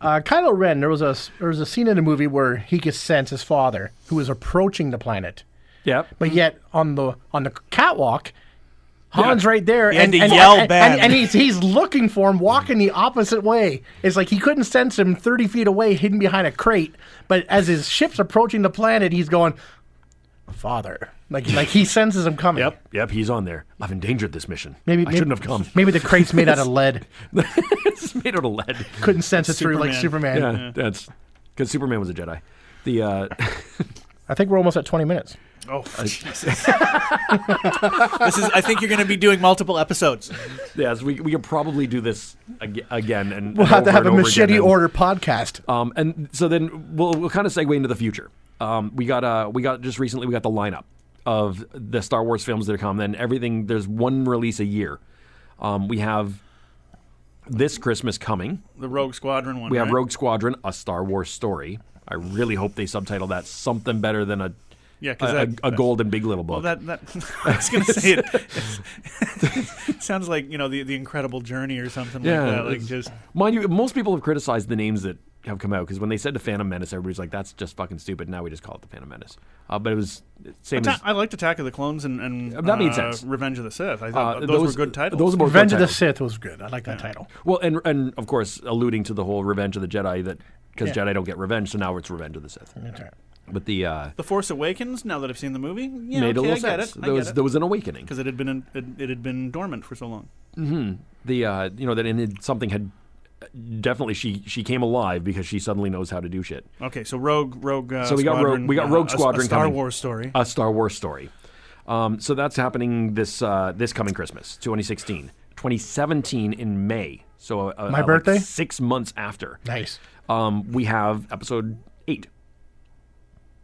Kylo Ren, there was a scene in the movie where he could sense his father, who was approaching the planet. Yep. But yet on the catwalk, Han's right there, He had to yell back. and he's looking for him, walking the opposite way. It's like he couldn't sense him 30 feet away, hidden behind a crate. But as his ship's approaching the planet, he's going, "Father." Like he senses him coming. Yep, he's on there. I've endangered this mission. Maybe I shouldn't have come. Maybe the crate's made out of lead. It's made out of lead. Couldn't sense it through like Superman. Yeah, that's because Superman was a Jedi. I think we're almost at 20 minutes. Oh, Jesus. I think you're going to be doing multiple episodes. Yes, we could probably do this again, and we'll have to have a machete again, order podcast. And so then we'll kind of segue into the future. We got just recently we got the lineup of the Star Wars films that are coming. Then everything, there's one release a year. We have this Christmas coming. The Rogue Squadron one. We have Rogue Squadron, a Star Wars story. I really hope they subtitle that something better than a golden Big Little Book. Well, I was going to say it sounds like the Incredible Journey or something like that. Like just mind you, most people have criticized the names that have come out because when they said the Phantom Menace, everybody's like, "That's just fucking stupid." Now we just call it the Phantom Menace. But it was same. I liked Attack of the Clones and that made sense. Revenge of the Sith. I thought those were good titles. Revenge of the Sith was good. I like that title. Well, and of course, alluding to the whole Revenge of the Jedi because Jedi don't get revenge, so now it's Revenge of the Sith. That's right. But the Force Awakens. Now that I've seen the movie, made a little sense. There was an awakening because it had been dormant for so long. Mm-hmm. Something had definitely she came alive because she suddenly knows how to do shit. Okay, so Rogue. So we got Rogue Squadron. A Star Wars story. A Star Wars story. So that's happening this coming Christmas, 2016, 2017 in May. So my birthday, like 6 months after. Nice. We have episode 8.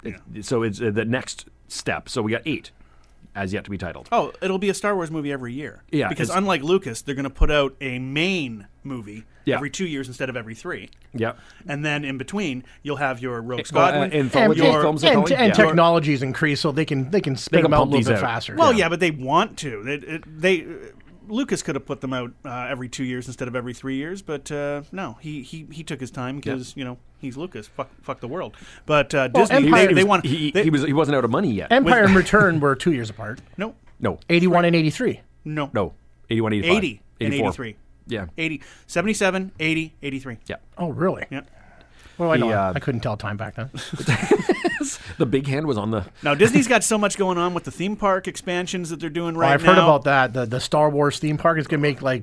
Yeah. So it's the next step. So we got 8 as yet to be titled. Oh, it'll be a Star Wars movie every year. Yeah, because unlike Lucas, they're going to put out a main movie every 2 years instead of every 3. Yeah. And then in between, you'll have your Rogue Squadron anthology films. And technology's increased, so they can spin them out a little bit faster. Well, yeah, but they want to. Lucas could have put them out every 2 years instead of every 3 years, but no, he took his time because he's Lucas. Fuck the world. But Disney, he wasn't out of money yet. Empire and Return were 2 years apart. No, 81 and 83. No, 81, 85. 80 and 83. Yeah, 80, 77, 80, 83. Yeah. Oh, really? Yeah. Well, I know. I couldn't tell time back then. The big hand was on the... Now, Disney's got so much going on with the theme park expansions that they're doing right now. I've heard about that. The Star Wars theme park is going to make I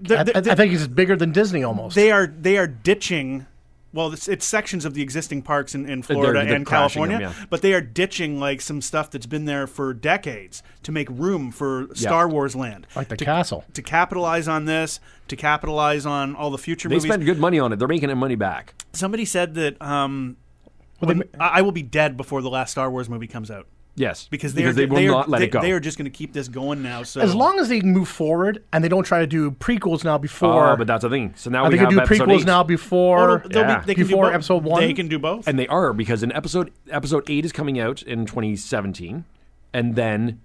think it's bigger than Disney almost. They are ditching... Well, it's sections of the existing parks in Florida and California, but they are ditching like some stuff that's been there for decades to make room for Star Wars land. Like the castle. To capitalize on this, to capitalize on all the future movies. They spend good money on it. They're making their money back. Somebody said that I will be dead before the last Star Wars movie comes out. Yes, because they will not let it go. They are just going to keep this going now. So as long as they move forward and they don't try to do prequels now before. Oh, but that's the thing. So now we can have do episode prequels 8. now before. Before episode 1. They can do both, and they are because in episode 8 is coming out in 2017, and then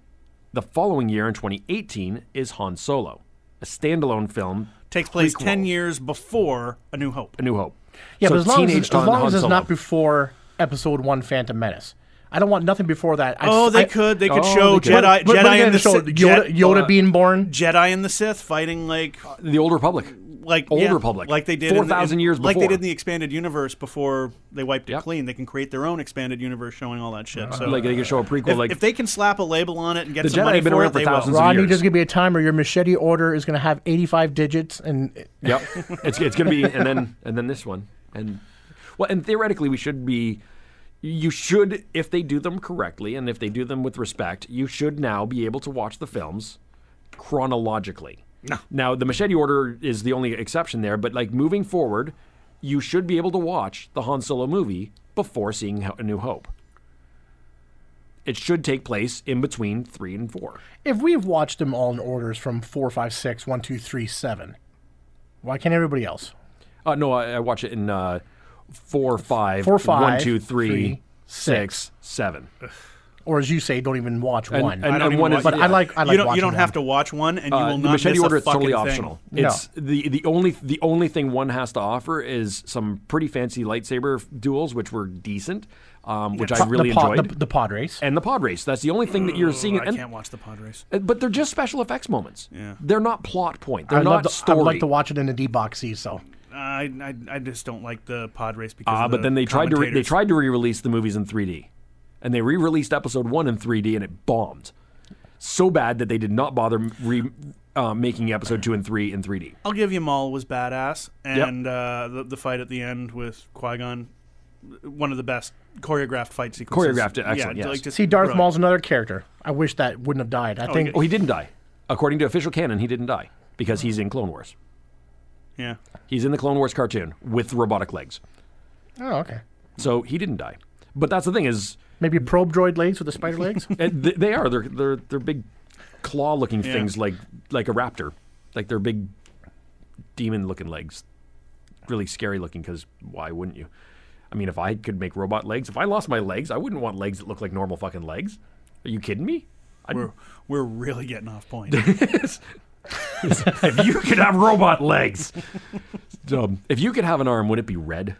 the following year in 2018 is Han Solo, a standalone film. Takes place 10 years before A New Hope. A New Hope. Yeah, so but as long as it's not before episode 1 Phantom Menace. I don't want nothing before that. They could show Jedi and the Sith. Yoda being born. Jedi and the Sith fighting like... the Old Republic. Republic. Like they did 4,000 years before. Like they did in the expanded universe before they wiped it clean. They can create their own expanded universe showing all that shit. So like they can show a prequel. If they can slap a label on it and get the some Jedi money have been for around it, for they will. thousands of years. Rodney, there's going to be a time where your machete order is going to have 85 digits. And Yep. It's going to be... And then this one. And theoretically we should be... You should, if they do them correctly and if they do them with respect, you should now be able to watch the films chronologically. No. Now, the machete order is the only exception there, but like moving forward, you should be able to watch the Han Solo movie before seeing A New Hope. It should take place in between 3 and 4. If we've watched them all in orders from 4, 5, 6, 1, 2, 3, 7, why can't everybody else? No, I watch it in 4, 5, 4, 5, 1, 2, 3, 6, 7. or as you say, don't even watch one. I don't even one watch- is, but I like you don't watching have one. to watch one, and you will the not machete miss order a is totally fucking optional. thing. It's the only thing one has to offer is some pretty fancy lightsaber duels, which were decent, which I really enjoyed. The pod race. And the pod race. That's the only thing that you're seeing. I And, can't watch the pod race. but they're just special effects moments. Yeah. They're not plot point. They're I not story. would like to watch it in a D-box so. I just don't like the pod race because of But then they tried to commentators. re-release the movies in 3D, and they re-released Episode 1 in 3D, and it bombed so bad that they did not bother making Episode 2 and 3 in 3D. I'll give you Maul was badass, and the fight at the end with Qui-Gon, one of the best choreographed fight sequences. Choreographed, excellent, yes. just See, Darth brilliant. Maul's another character. I wish that wouldn't have died. I think Oh, he didn't die. According to official canon, he didn't die because he's in Clone Wars. Yeah. He's in the Clone Wars cartoon with robotic legs. Oh, okay. So he didn't die. But that's the thing is, Maybe probe droid legs with the spider legs. they are. They're big claw-looking Yeah. things like a raptor. Like they're big demon-looking legs. Really scary looking because why wouldn't you? I mean, if I could make robot legs, if I lost my legs, I wouldn't want legs that look like normal fucking legs. Are you kidding me? We're really getting off point. If you could have robot legs. If you could have an arm, would it be red?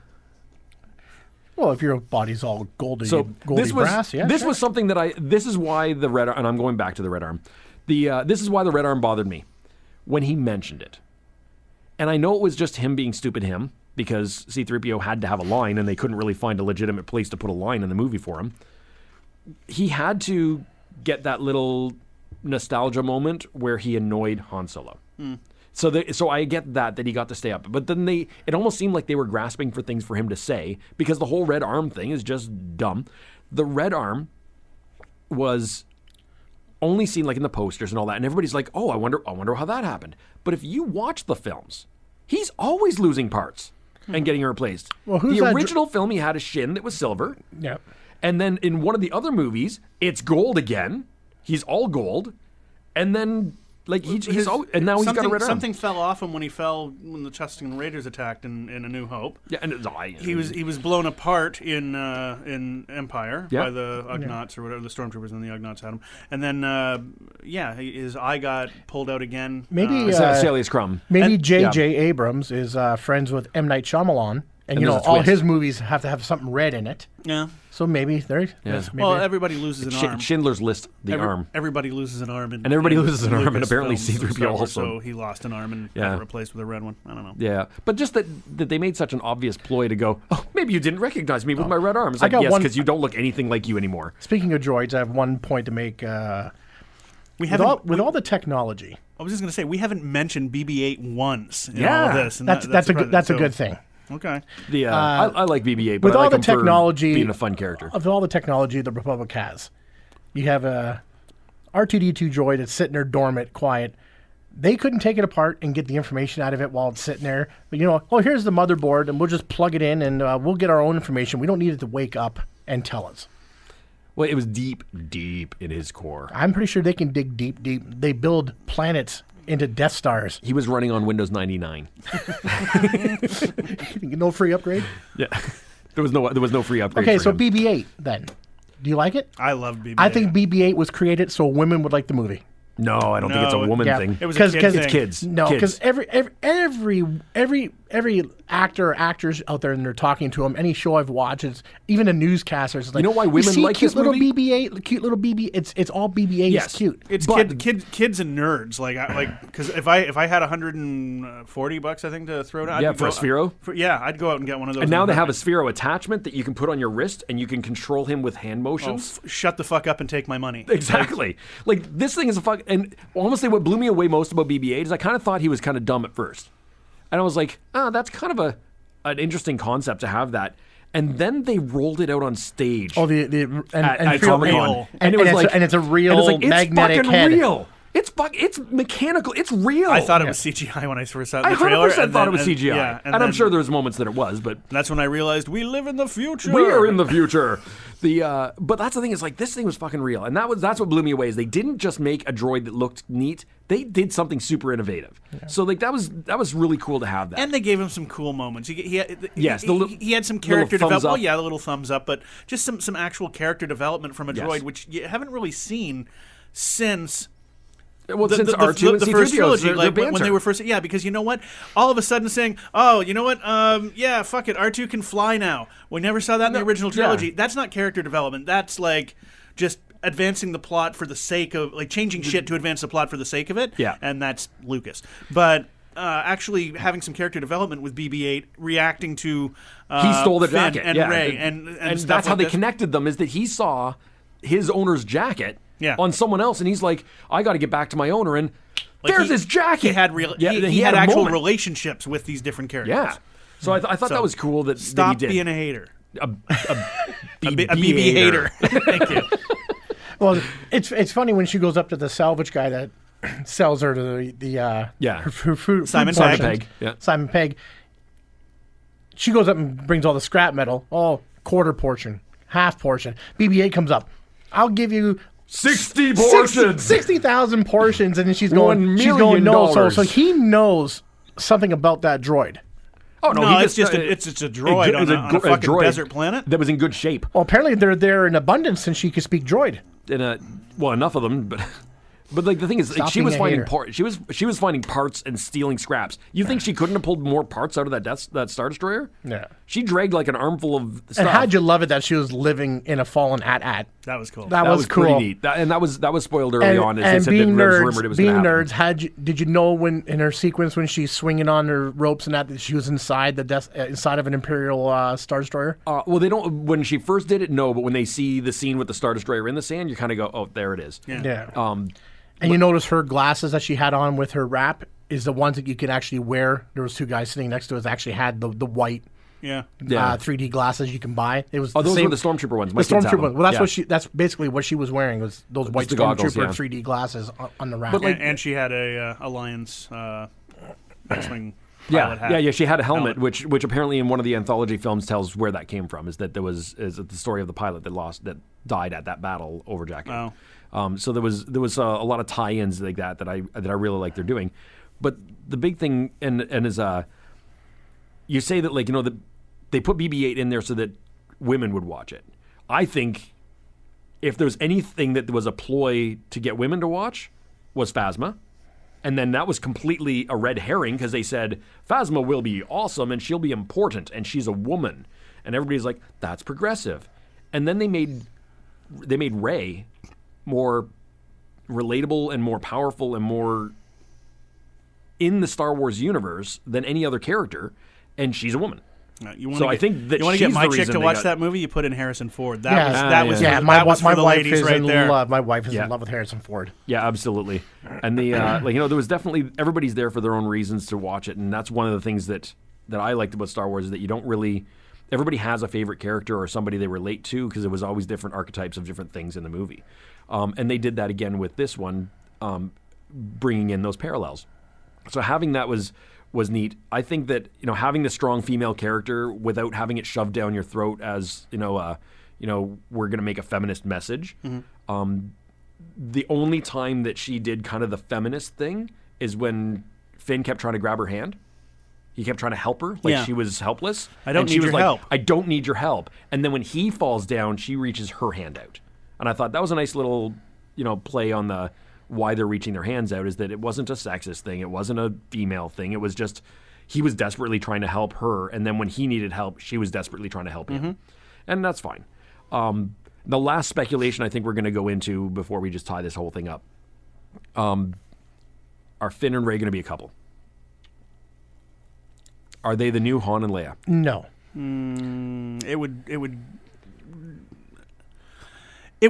Well, if your body's all goldy this was brass, yeah. this sure. was something that this is why the red arm, and I'm going back to the red arm. This is why the red arm bothered me when he mentioned it. And I know it was just him being stupid because C-3PO had to have a line and they couldn't really find a legitimate place to put a line in the movie for him. He had to get that little nostalgia moment where he annoyed Han Solo. So I get that he got to stay up. But then it almost seemed like they were grasping for things for him to say because the whole red arm thing is just dumb. The red arm was only seen like in the posters and all that, and everybody's like, "Oh, I wonder how that happened." But if you watch the films, he's always losing parts and getting replaced. Well, who's the that original film? He had a shin that was silver, Yeah. and then in one of the other movies, it's gold again. He's all gold, and then like and now he's got a red arm. Something fell off him when the Tusken Raiders attacked in A New Hope. Yeah, and He was blown apart in Empire Yeah. by the Ugnaughts or whatever, the stormtroopers, and the Ugnaughts had him. And then his eye got pulled out again. Maybe Celia's Crumb. maybe J.J. Abrams is friends with M. Night Shyamalan, and there's a all twist. his movies have to have something red in it. Yeah. So maybe there's maybe Well, everybody loses an arm. Schindler's List, arm. Everybody loses an arm. And everybody loses an arm, and Lucas apparently films and C-3PO stuff, also. So he lost an arm and got it replaced with a red one. I don't know. Yeah, but just that they made such an obvious ploy to go, oh, maybe you didn't recognize me with my red arm. It's I like, got yes, one- because you don't look anything like you anymore. Speaking of droids, I have one point to make. We With all the technology, I was just going to say we haven't mentioned BB-8 once in Yeah. all of this. And that's a good thing. Okay. I like BB-8, but with I like all the him for technology, being a fun character. Of all the technology the Republic has, you have a R2D2 droid that's sitting there dormant, quiet. They couldn't take it apart and get the information out of it while it's sitting there. But here's the motherboard, and we'll just plug it in, and we'll get our own information. We don't need it to wake up and tell us. Well, it was deep, deep in his core. I'm pretty sure they can dig deep, deep. They build planets into Death Stars. He was running on Windows 99. No free upgrade. Yeah, there was no free upgrade. Okay, for so him. BB-8 then. Do you like it? I love BB-8. I think BB-8 was created so women would like the movie. No, I don't think it's a No, woman yeah. thing. It was a kid Because thing. It's kids. No, Kids. because every actor or actors out there, and they're talking to them. Any show I've watched, it's even a newscaster. It's like, know why women see like cute this little movie? BB-8, cute little BB. It's all BB-8. Yes. It's cute. It's But- kids and nerds because if I had $140 I think to throw down, Yeah, for a Sphero? I'd go out and get one of those. And now they have a Sphero attachment that you can put on your wrist, and you can control him with hand motions. Shut the fuck up and take my money. Exactly. Like this thing is a fuck. And honestly, what blew me away most about BB-8 is I kind of thought he was kind of dumb at first, and I was like, that's kind of an interesting concept to have that. And then they rolled it out on stage. Oh, at feel Comic-Con. real. And it was it's like, a real it's magnetic fucking head. real. It's mechanical. It's real. I thought it was CGI when I first saw it in I the trailer. 100% thought it was CGI. Yeah, and I'm sure there's moments that it was, but that's when I realized we live in the future. we are in the future. But that's the thing, is like, this thing was fucking real. And that's what blew me away, is they didn't just make a droid that looked neat. They did something super innovative. Yeah. So like that was really cool to have that. And they gave him some cool moments. He had some character development. Well, yeah, the little thumbs up, but just some actual character development from a droid, which you haven't really seen since. Well, since R2 and the C-3PO, first trilogy, like when they were first, because you know what? All of a sudden saying, oh, you know what? Fuck it, R2 can fly now. We never saw that in the original trilogy. Yeah. That's not character development. That's like just advancing the plot for the sake of, like, changing shit to advance the plot for the sake of it. Yeah, and that's Lucas. But actually having some character development with BB-8, reacting to he stole the Finn jacket and Rey, and that's stuff how like they this. connected them. Is that he saw his owner's jacket. Yeah. On someone else, and he's like, I got to get back to my owner, and like there's his jacket. He had actual relationships with these different characters. Yeah. So I thought that was cool that stop that he did. being a hater. A BB hater. Thank you. Well, it's funny when she goes up to the salvage guy that sells her to her food Simon Pegg. Yeah. Simon Pegg. She goes up and brings all the scrap metal. Oh, quarter portion, half portion. BB-8 comes up. I'll give you 60 portions, 60,000 portions, and then she's going, $1 she's going no. million. So he knows something about that droid. Oh no, it's just a droid on a fucking droid desert planet that was in good shape. Well, apparently they're there in abundance, and she could speak droid. Enough of them, but like the thing is, like, she was finding she was finding parts and stealing scraps. You think she couldn't have pulled more parts out of that Star Destroyer? Yeah, she dragged like an armful of stuff. And how'd you love it that she was living in a fallen AT-AT? That was cool. That was cool. Pretty neat. That was spoiled early on. And they being said that rumored it was being gonna nerds, happen. did you know when in her sequence when she's swinging on her ropes and that she was inside inside of an Imperial Star Destroyer? Well, they don't. When she first did it, no. But when they see the scene with the Star Destroyer in the sand, you kind of go, "Oh, there it is." Yeah. And you notice her glasses that she had on with her wrap is the ones that you could actually wear. There was two guys sitting next to us that actually had the white 3D glasses you can buy. It was those were the Stormtrooper ones. The Stormtrooper ones. Well, that's basically what she was wearing, was those white Stormtrooper 3D glasses on the wrap. But and she had a Alliance X-Wing. Yeah. She had a helmet, which apparently in one of the anthology films tells where that came from. Is the story of the pilot that died at that battle over Jakku. Oh. So there was a lot of tie-ins like that I really like they're doing, but the big thing and is you say that, like, you know, that they put BB-8 in there so that women would watch it. I think if there's anything that was a ploy to get women to watch was Phasma. And then that was completely a red herring because they said Phasma will be awesome and she'll be important and she's a woman. And everybody's like, that's progressive. And then they made Rey more relatable and more powerful and more in the Star Wars universe than any other character, and she's a woman. I think that you want to get my chick to watch that movie. You put in Harrison Ford. That was my wife is right there. My wife is in love with Harrison Ford. Yeah, absolutely. And the there was definitely everybody's there for their own reasons to watch it, and that's one of the things that I liked about Star Wars is that you don't really. Everybody has a favorite character or somebody they relate to because it was always different archetypes of different things in the movie, and they did that again with this one, bringing in those parallels. So having that was neat. I think that, you know, having the strong female character without having it shoved down your throat as we're going to make a feminist message. Mm-hmm. The only time that she did kind of the feminist thing is when Finn kept trying to grab her hand. He kept trying to help her, she was helpless. I don't need your help. I don't need your help. And then when he falls down, she reaches her hand out. And I thought that was a nice little, play on the why they're reaching their hands out, is that it wasn't a sexist thing. It wasn't a female thing. It was just he was desperately trying to help her. And then when he needed help, she was desperately trying to help him. Mm-hmm. And that's fine. The last speculation I think we're going to go into before we just tie this whole thing up. Are Finn and Rey going to be a couple? Are they the new Han and Leia? No. It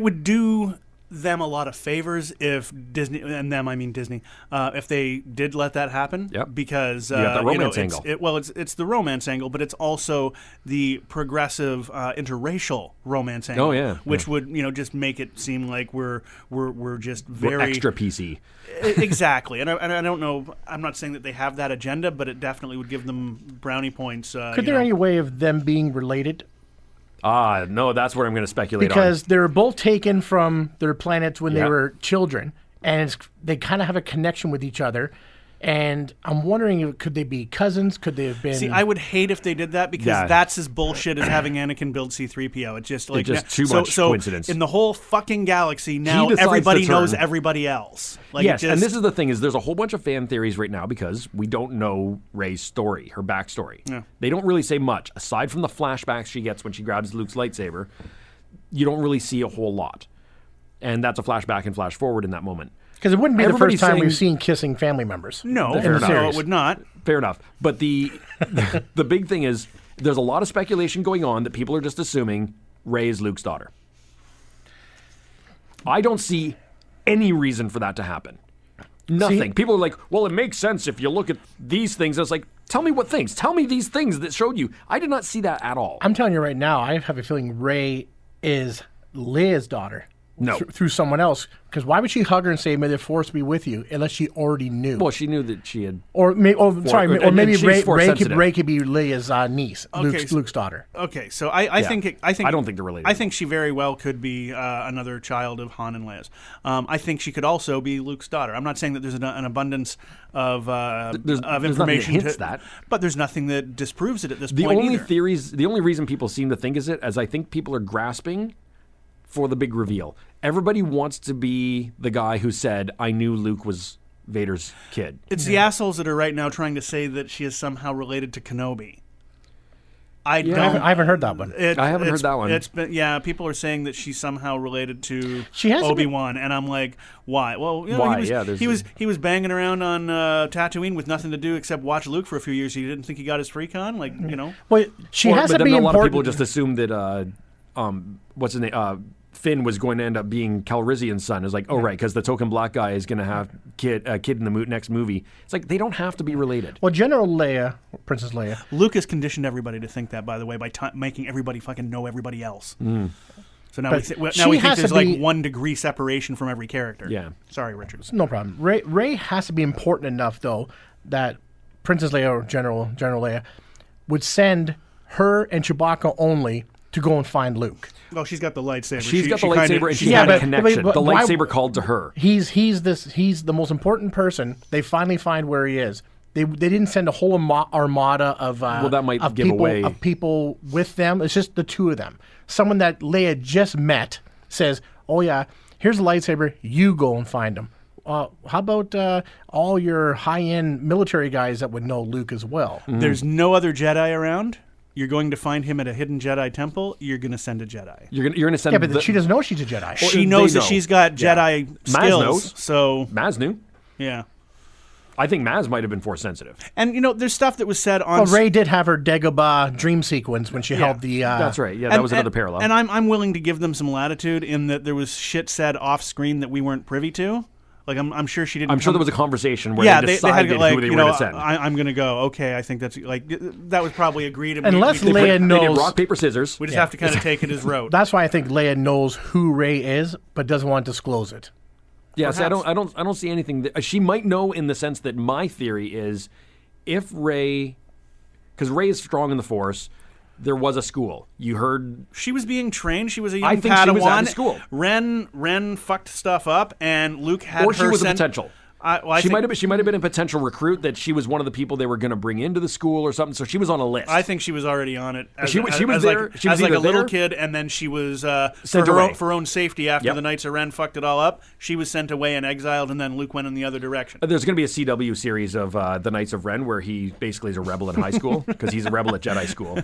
would do them a lot of favors if Disney, and them I mean Disney, if they did let that happen. Yep. Because You got the romance angle. It's the romance angle, but it's also the progressive interracial romance angle. Oh, yeah. Which would just make it seem like we're just very We're extra PC. Exactly, and I don't know. I'm not saying that they have that agenda, but it definitely would give them brownie points. Could there any way of them being related? No, that's where I'm going to speculate Because on. they were both taken from their planets when they Yeah. were children, and they kind of have a connection with each other. And I'm wondering, could they be cousins? Could they have been? See, I would hate if they did that because Yeah. that's as bullshit as having Anakin build C-3PO. It's just like just too much coincidence. In the whole fucking galaxy, now decides everybody to turn. knows everybody else. Like, Yes, it just, and this is the thing: is there's a whole bunch of fan theories right now because we don't know Rey's story, her backstory. Yeah. They don't really say much aside from the flashbacks she gets when she grabs Luke's lightsaber. You don't really see a whole lot, and that's a flashback and flash forward in that moment. Because it wouldn't be the Everybody's first time saying- we've seen kissing family members. no, in the no, series. it would not. Fair enough, but the big thing is there's a lot of speculation going on that people are just assuming Rey is Luke's daughter. I don't see any reason for that to happen. Nothing. People are like, well, it makes sense if you look at these things. It's like, tell me what things. Tell me these things that showed you. I did not see that at all. I'm telling you right now, I have a feeling Rey is Leia's daughter. No. Through someone else. Because why would she hug her and say, "May the Force be with you," unless she already knew? Well, she knew that she had. or maybe and maybe she's Rey Force-sensitive. could be Leia's niece, Okay, Luke's daughter. Okay, so I think I don't think they're related. I think she very well could be another child of Han and Leia's. I think she could also be Luke's daughter. I'm not saying that there's an abundance of There's nothing that information hints that. but there's nothing that disproves it at this The point only either. theories, the only reason people seem to think is it, as I think people are grasping for the big reveal. Everybody wants to be the guy who said, "I knew Luke was Vader's kid." It's the assholes that are right now trying to say that she is somehow related to Kenobi. I haven't heard that one. I haven't heard that one. It's been people are saying that she's somehow related to She has to be- Obi-Wan, and I'm like, why? Well, Why? he Yeah, was there's he was banging around on Tatooine with nothing to do except watch Luke for a few years. He didn't think he got his free con, Well, she has but to then be a lot important. of people just assumed that what's his name? Finn was going to end up being Calrissian's son. It's like, oh right, because the token black guy is going to have kid in the next movie. It's like they don't have to be related. Well, General Leia, Princess Leia. Lucas conditioned everybody to think that, by the way, by making everybody fucking know everybody else. Mm. So now But we she think has there's to be- like 1 degree separation from every character. Yeah. Sorry, Richard. No problem. Rey has to be important enough, though, that Princess Leia or General Leia would send her and Chewbacca only to go and find Luke. Well, she's got the lightsaber. She's got the kinda- lightsaber and she Yeah, had a but- connection. but the why- lightsaber called to her. He's the most important person. They finally find where he is. They didn't send a whole armada of that might of give people, away- of people with them. It's just the two of them. Someone that Leia just met says, "Oh yeah, here's a lightsaber. You go and find him." How about all your high-end military guys that would know Luke as well? There's no other Jedi around. You're going to find him at a hidden Jedi temple. You're going to send a Jedi. You're gonna send. Yeah, but the, she doesn't know she's a Jedi. She they knows that know. she's got Jedi Maz skills. knows. So, Maz knew. yeah. I think Maz might have been Force sensitive. And, there's stuff that was said on... Well, Rey did have her Dagobah dream sequence when she held the. That's right. Yeah, that was another parallel. And I'm willing to give them some latitude in that there was shit said off screen that we weren't privy to. Like, I'm sure she didn't... I'm sure there was a conversation where they they decided had, like, who they were going to send. I'm going to go. Okay, I think that's... Like, that was probably agreed. And Unless we, Leia They did knows. rock, paper, scissors. we just have to kind of take it as rote. That's why I think Leia knows who Rey is, but doesn't want to disclose it. Yeah, see, I Perhaps. don't see anything. She might know in the sense that my theory is, if Rey, because Rey is strong in the Force, there was a school. You heard She was being trained. She was a young I think Padawan. she was at the school. Ren fucked stuff up, and Luke had or her she was a sent- potential. I She think- might have been a potential recruit that she was one of the people they were going to bring into the school or something. So she was on a list. I think she was already on it. As, She was as there- Like, she was as like a either little there- kid, and then she was Sent for her away. own, for own safety after Yep. the Knights of Ren fucked it all up. She was sent away and exiled, and then Luke went in the other direction. There's going to be a CW series of the Knights of Ren where he basically is a rebel in high school because he's a rebel at Jedi school.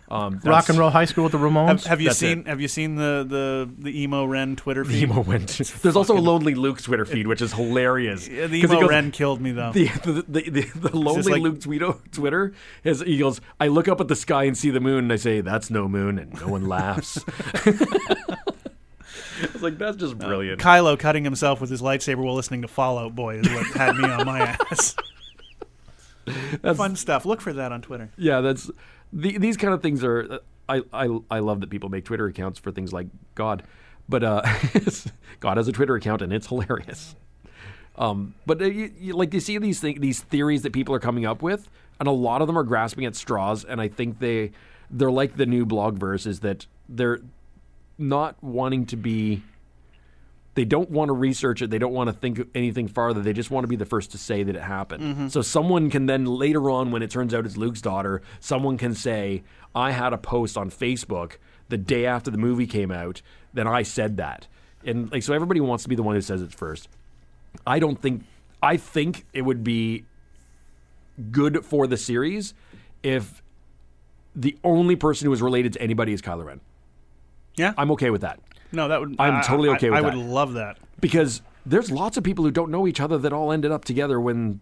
Rock and Roll High School with the Ramones. Have you That's seen it. Have you seen the emo Ren Twitter feed? Emo went. There's also a Lonely Luke Twitter feed, which is hilarious. Yeah, the 'Cause he emo goes- Ren killed me though. The Lonely like- Luke Twitter is, he goes, I look up at the sky and see the moon, and I say, that's no moon, and no one laughs. was like, that's just brilliant. Kylo cutting himself with his lightsaber while listening to Fallout Boy is what had me on my ass. That's fun stuff. Look for that on Twitter. Yeah, that's these kind of things are. I love that people make Twitter accounts for things like God, but God has a Twitter account and it's hilarious. But you see these theories that people are coming up with, and a lot of them are grasping at straws. And I think they're like the new blogverse, is that they're not wanting to be. They don't want to research it. They don't want to think anything farther. They just want to be the first to say that it happened. Mm-hmm. So someone can then later on, when it turns out it's Luke's daughter, someone can say, I had a post on Facebook the day after the movie came out, then I said that. And so everybody wants to be the one who says it first. I think it would be good for the series if the only person who is related to anybody is Kylo Ren. Yeah. I'm okay with that. No, that would. I'm totally okay with that. I would love that, because there's lots of people who don't know each other that all ended up together when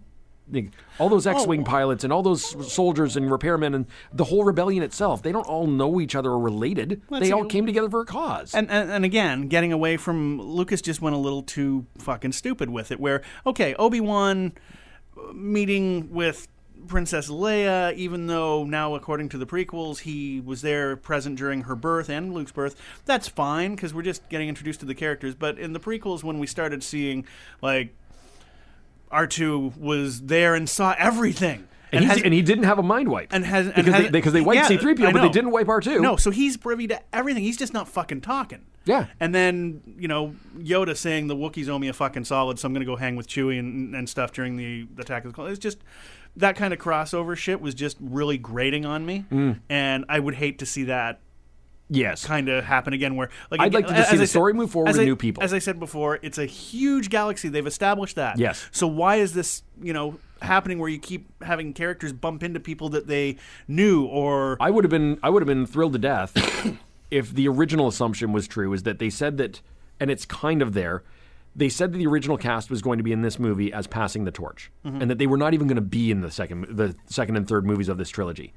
all those X-wing pilots and all those soldiers and repairmen and the whole rebellion itself. They don't all know each other or related. They all came together for a cause. And again, getting away from Lucas just went a little too fucking stupid with it. Where Obi-Wan meeting with Princess Leia, even though now, according to the prequels, he was there present during her birth and Luke's birth, that's fine, because we're just getting introduced to the characters. But in the prequels, when we started seeing, like, R2 was there and saw everything. And he didn't have a mind wipe. Because they wiped C-3PO, but they didn't wipe R2. No, so he's privy to everything. He's just not fucking talking. Yeah. And then, Yoda saying the Wookiees owe me a fucking solid, so I'm going to go hang with Chewie and stuff during the Attack of the Clones. It's just... that kind of crossover shit was just really grating on me, and I would hate to see that kind of happen again. Where I'd like to just see the story move forward with new people. As I said before, it's a huge galaxy. They've established that. Yes. So why is this, happening where you keep having characters bump into people that they knew? Or I would have been thrilled to death if the original assumption was true, is that they said that, and it's kind of there. They said that the original cast was going to be in this movie as passing the torch, and that they were not even going to be in the second and third movies of this trilogy.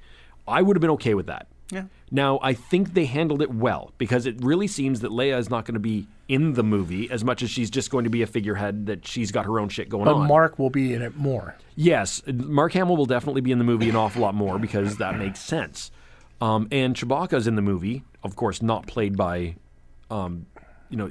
I would have been okay with that. Yeah. Now, I think they handled it well, because it really seems that Leia is not going to be in the movie as much as she's just going to be a figurehead, that she's got her own shit going on. But Mark will be in it more. Yes, Mark Hamill will definitely be in the movie an awful lot more, because that makes sense. And Chewbacca's in the movie, of course, not played by...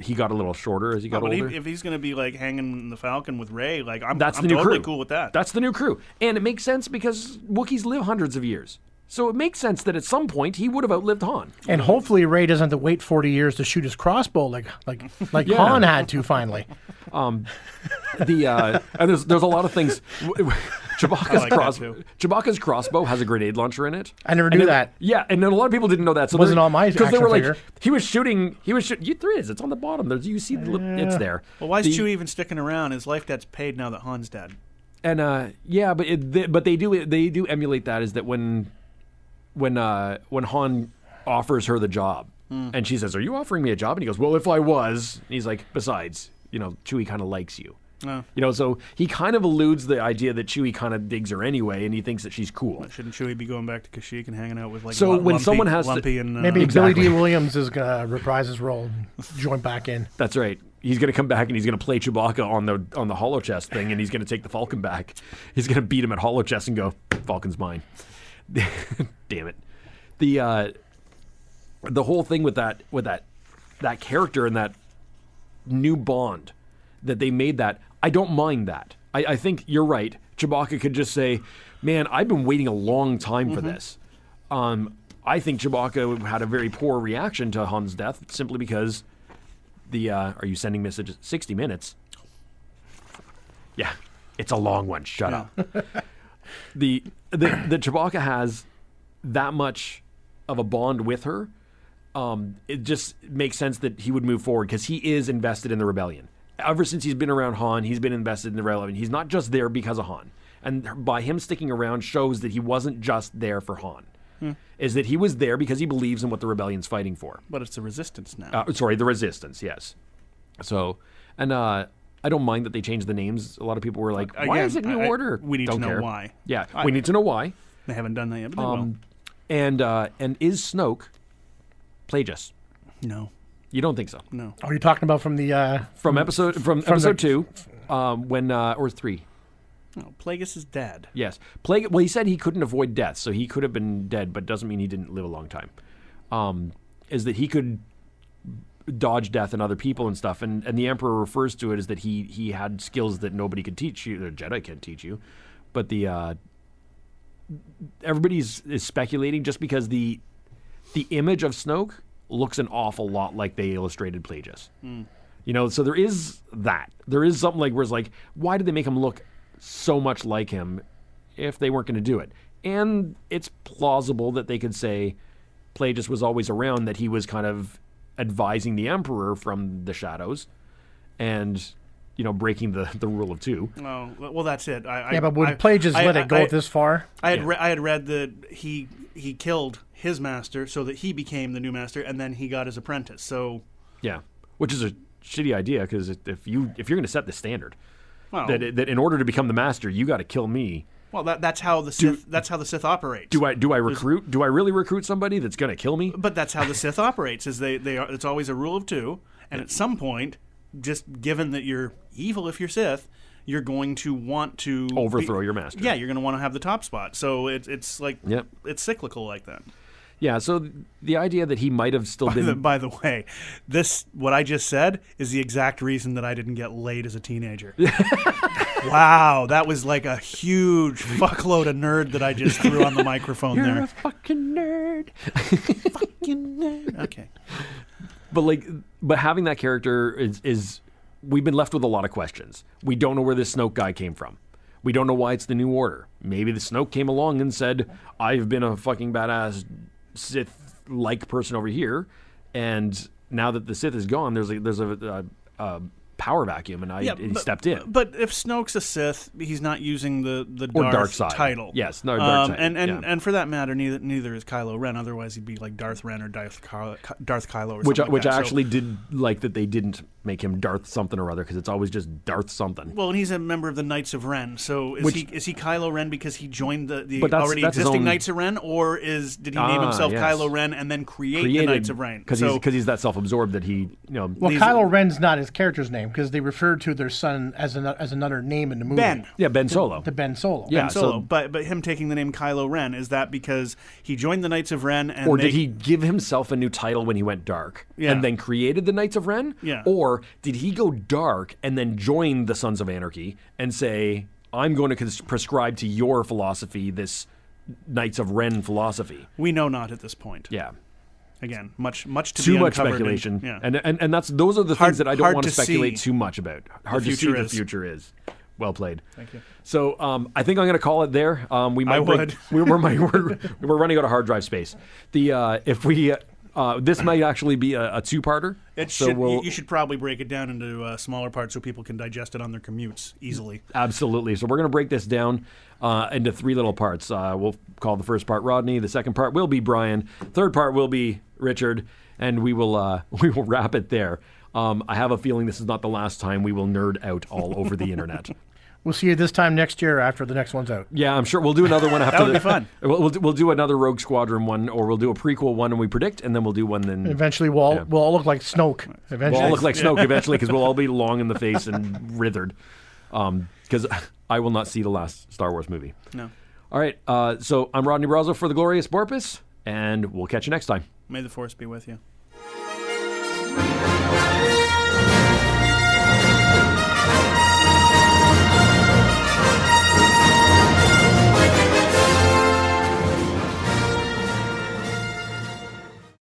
he got a little shorter as he got older. If he's going to be like hanging in the Falcon with Rey, like I'm the new totally crew. Cool with that. That's the new crew, and it makes sense because Wookiees live hundreds of years, so it makes sense that at some point he would have outlived Han. And hopefully Rey doesn't have to wait 40 years to shoot his crossbow like Han had to finally. And there's a lot of things. Chewbacca's crossbow has a grenade launcher in it. I never knew that. Yeah, and then a lot of people didn't know that. So wasn't on my action they were figure. Like, he was shooting. There is. It's on the bottom. You see, it's there. Well, why is Chewie even sticking around? His life debt's paid now that Han's dead. And but they do emulate that. Is that when Han offers her the job, and she says, "Are you offering me a job?" And he goes, "Well, if I was," and he's like, "Besides, Chewie kind of likes you." So he kind of alludes the idea that Chewie kind of digs her anyway, and he thinks that she's cool. Well, shouldn't Chewie be going back to Kashyyyk and hanging out with Lumpy and maybe Billy D. Williams is gonna reprise his role, join back in. That's right. He's gonna come back and he's gonna play Chewbacca on the hollow chest thing, and he's gonna take the Falcon back. He's gonna beat him at hollow chest and go, "Falcon's mine." Damn it. The whole thing with that character and that new bond that they made, that I don't mind that. I think you're right. Chewbacca could just say, "Man, I've been waiting a long time for this." I think Chewbacca had a very poor reaction to Han's death simply because are you sending messages? 60 minutes. Yeah, it's a long one. Shut up. The Chewbacca has that much of a bond with her. It just makes sense that he would move forward because he is invested in the rebellion. Ever since he's been around Han, he's been invested in the rebellion. He's not just there because of Han. And by him sticking around shows that he wasn't just there for Han. Is that he was there because he believes in what the rebellion's fighting for. But it's the Resistance now. The Resistance, yes. So, and I don't mind that they changed the names. A lot of people were like, why is it New Order? We need to know why. Yeah, we need to know why. They haven't done that yet, but they will. And is Snoke Plagueis? No. You don't think so? No. Are you talking about from the episode 2, when or 3? No, Plagueis is dead. Yes, Plague. Well, he said he couldn't avoid death, so he could have been dead, but doesn't mean he didn't live a long time. Is that he could dodge death and other people and stuff, and the Emperor refers to it as that he had skills that nobody could teach you, the Jedi can't teach you, but everybody is speculating just because the image of Snoke looks an awful lot like they illustrated Plagueis. You know, so there is that. There is something like where it's like, why did they make him look so much like him if they weren't going to do it? And it's plausible that they could say Plagueis was always around, that he was kind of advising the Emperor from the shadows and, you know, breaking the rule of 2. Oh, well, that's it. but would Plagueis let it go this far? I had read that he killed his master so that he became the new master, and then he got his apprentice. So yeah, which is a shitty idea, because if you're going to set the standard, well, that in order to become the master, you got to kill me. Well, that's how the Sith. That's how the Sith operates. Do I recruit? Do I really recruit somebody that's going to kill me? But that's how the Sith operates. Is they are. It's always a rule of 2, and at some point, just given that you're evil if you're Sith, you're going to want to overthrow your master. Yeah, you're going to want to have the top spot. So it's like it's cyclical like that. Yeah, so the idea that he might have still been... By the way, what I just said is the exact reason that I didn't get laid as a teenager. Wow, that was like a huge fuckload of nerd that I just threw on the microphone there. You're a fucking nerd. Fucking nerd. Okay. But having that character is... We've been left with a lot of questions. We don't know where this Snoke guy came from. We don't know why it's the New Order. Maybe the Snoke came along and said, I've been a fucking badass Sith-like person over here, and now that the Sith is gone, there's a power vacuum, and he stepped in. But if Snoke's a Sith, he's not using the dark side title. Yes, no, dark side. And for that matter, neither is Kylo Ren. Otherwise, he'd be like Darth Ren or Darth Kylo or something which like I actually did like that they didn't make him Darth something or other, because it's always just Darth something. Well, and he's a member of the Knights of Ren. So is he Kylo Ren because he joined the already that's existing Knights of Ren, or did he name himself Kylo Ren and then create the Knights of Ren? Because he's that self-absorbed that he Well, Kylo Ren's not his character's name, because they referred to their son as another name in the movie. Ben. Yeah, Ben Solo. To Ben Solo. Yeah, Ben Solo. But him taking the name Kylo Ren, is that because he joined the Knights of Ren, and or did he give himself a new title when he went dark and then created the Knights of Ren? Yeah. Or did he go dark and then join the Sons of Anarchy and say, I'm going to prescribe to your philosophy this Knights of Ren philosophy? We know not at this point. Yeah. Again, much to too be much uncovered speculation, yeah. and those are the things that I don't want to speculate too much about. Hard to see the future is. Well played. Thank you. So I think I'm going to call it there. We're running out of hard drive space. This might actually be a two-parter. You should probably break it down into smaller parts so people can digest it on their commutes easily. Absolutely. So we're going to break this down into 3 little parts. We'll call the first part Rodney. The second part will be Bryan. Third part will be Richard, and we will wrap it there. I have a feeling this is not the last time we will nerd out all over the internet. We'll see you this time next year after the next one's out. Yeah, I'm sure we'll do another one after. That would be fun. We'll do another Rogue Squadron one, or we'll do a prequel one and we predict, and then we'll do one then. And eventually we'll all look like Snoke. We'll all look like Snoke eventually, because we'll all be long in the face and withered. Because I will not see the last Star Wars movie. No. All right, so I'm Rodney Brazeau for the Glorious Porpoise, and we'll catch you next time. May the Force be with you.